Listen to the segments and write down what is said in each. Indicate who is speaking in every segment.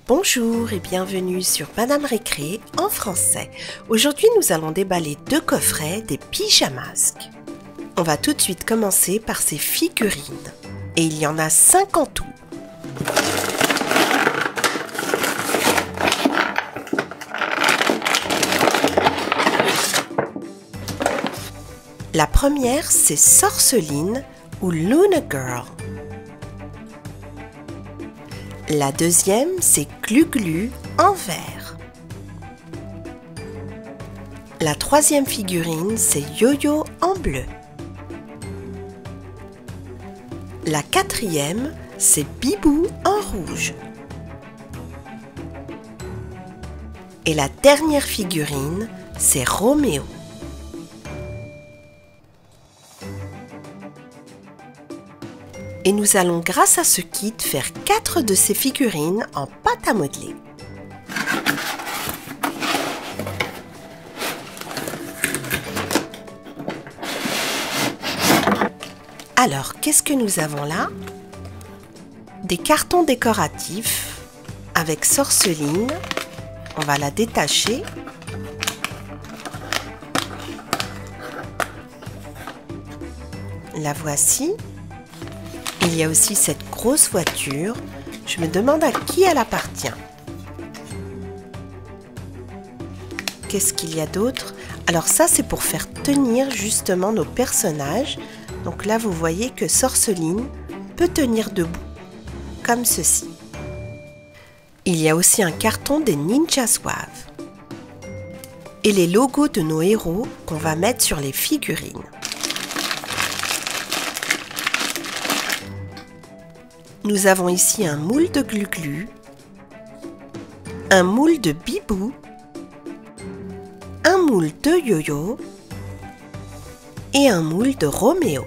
Speaker 1: Bonjour et bienvenue sur Madame Récré en français. Aujourd'hui, nous allons déballer 2 coffrets des pyjamasques. On va tout de suite commencer par ces figurines. Et il y en a 5 en tout. La première, c'est Sorceline ou Luna Girl. La deuxième, c'est Glu-Glu en vert. La troisième figurine, c'est Yo-Yo en bleu. La quatrième, c'est Bibou en rouge. Et la dernière figurine, c'est Roméo. Et nous allons, grâce à ce kit, faire 4 de ces figurines en pâte à modeler. Alors, qu'est-ce que nous avons là? Des cartons décoratifs avec Sorceline. On va la détacher. La voici. Il y a aussi cette grosse voiture. Je me demande à qui elle appartient. Qu'est-ce qu'il y a d'autre? Alors ça, c'est pour faire tenir justement nos personnages. Donc là, vous voyez que Sorceline peut tenir debout, comme ceci. Il y a aussi un carton des Ninja Zouaves. Et les logos de nos héros qu'on va mettre sur les figurines. Nous avons ici un moule de Glu-Glu, un moule de Bibou, un moule de Yo-Yo et un moule de Roméo.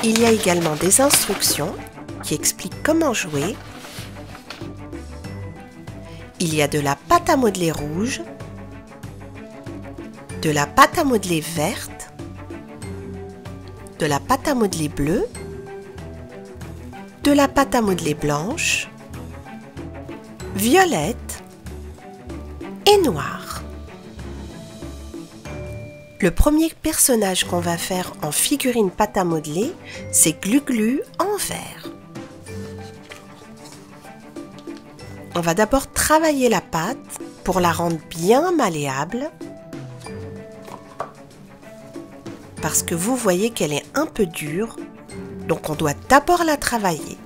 Speaker 1: Il y a également des instructions qui expliquent comment jouer. Il y a de la pâte à modeler rouge, de la pâte à modeler verte, de la pâte à modeler bleue, de la pâte à modeler blanche, violette et noire. Le premier personnage qu'on va faire en figurine pâte à modeler, c'est Glu-Glu en vert. On va d'abord travailler la pâte pour la rendre bien malléable, parce que vous voyez qu'elle est un peu dure. Donc on doit d'abord la travailler.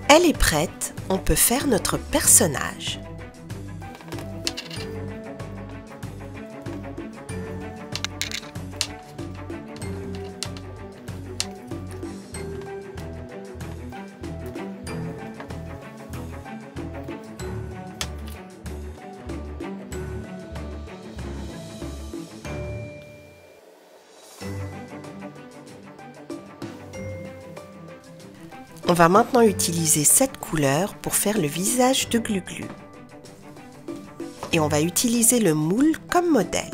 Speaker 1: Elle est prête, on peut faire notre personnage. On va maintenant utiliser cette couleur pour faire le visage de Glu-Glu. Et on va utiliser le moule comme modèle.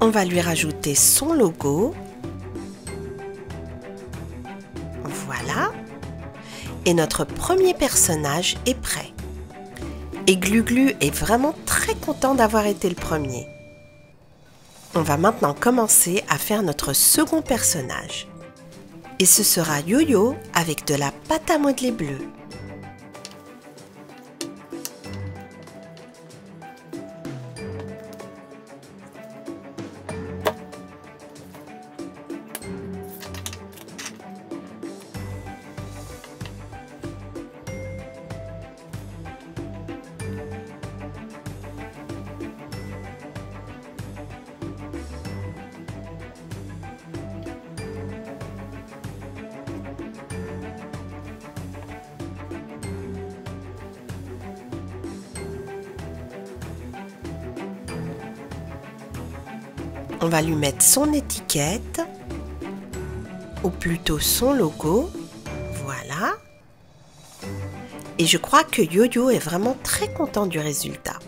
Speaker 1: On va lui rajouter son logo. Voilà. Et notre premier personnage est prêt. Et Glu-Glu est vraiment très content d'avoir été le premier. On va maintenant commencer à faire notre second personnage. Et ce sera Yo-Yo avec de la pâte à modeler bleue. On va lui mettre son étiquette, ou plutôt son logo. Voilà. Et je crois que Yo-Yo est vraiment très content du résultat.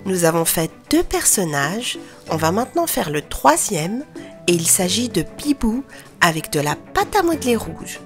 Speaker 1: Nous avons fait 2 personnages. On va maintenant faire le 3e et il s'agit de Bibou avec de la pâte à modeler rouge.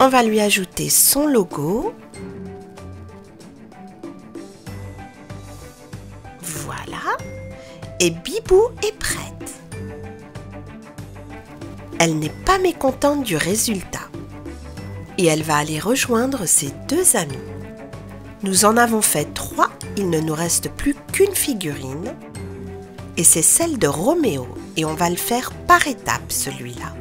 Speaker 1: On va lui ajouter son logo. Voilà. Et Bibou est prête. Elle n'est pas mécontente du résultat. Et elle va aller rejoindre ses 2 amis. Nous en avons fait 3. Il ne nous reste plus qu'une figurine. Et c'est celle de Roméo. Et on va le faire par étapes, celui-là.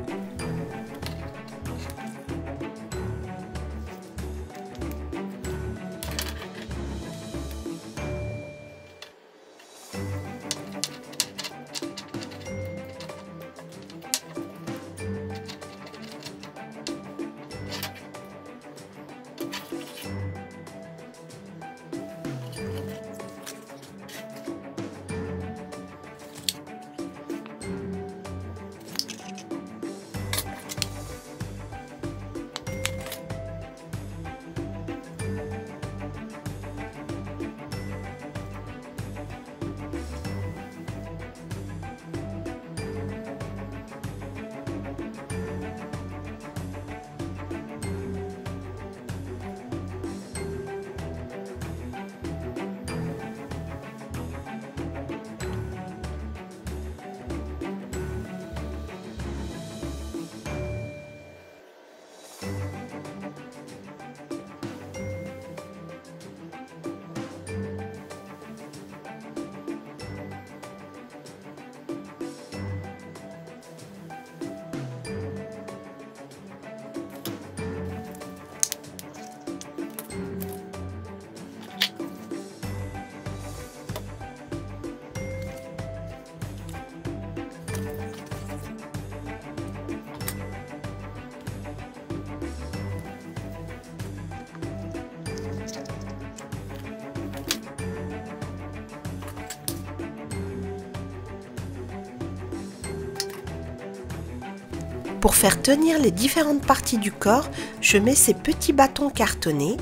Speaker 1: Pour faire tenir les différentes parties du corps, je mets ces petits bâtons cartonnés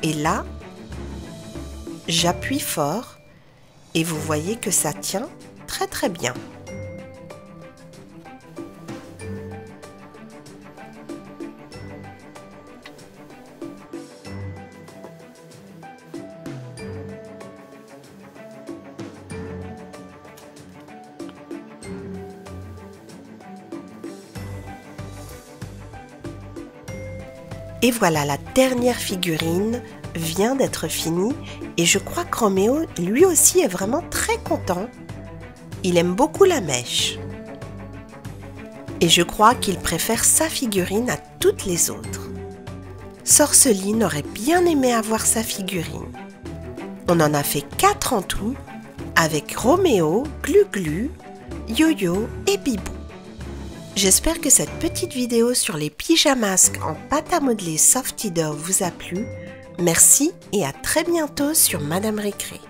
Speaker 1: et là, j'appuie fort et vous voyez que ça tient très bien. Et voilà, la dernière figurine vient d'être finie et je crois que Roméo, lui aussi, est vraiment très content. Il aime beaucoup la mèche. Et je crois qu'il préfère sa figurine à toutes les autres. Sorceline aurait bien aimé avoir sa figurine. On en a fait 4 en tout, avec Roméo, Glu-Glu, Yo-Yo et Bibou. J'espère que cette petite vidéo sur les pyjamasques en pâte à modeler Softidor vous a plu. Merci et à très bientôt sur Madame Récré.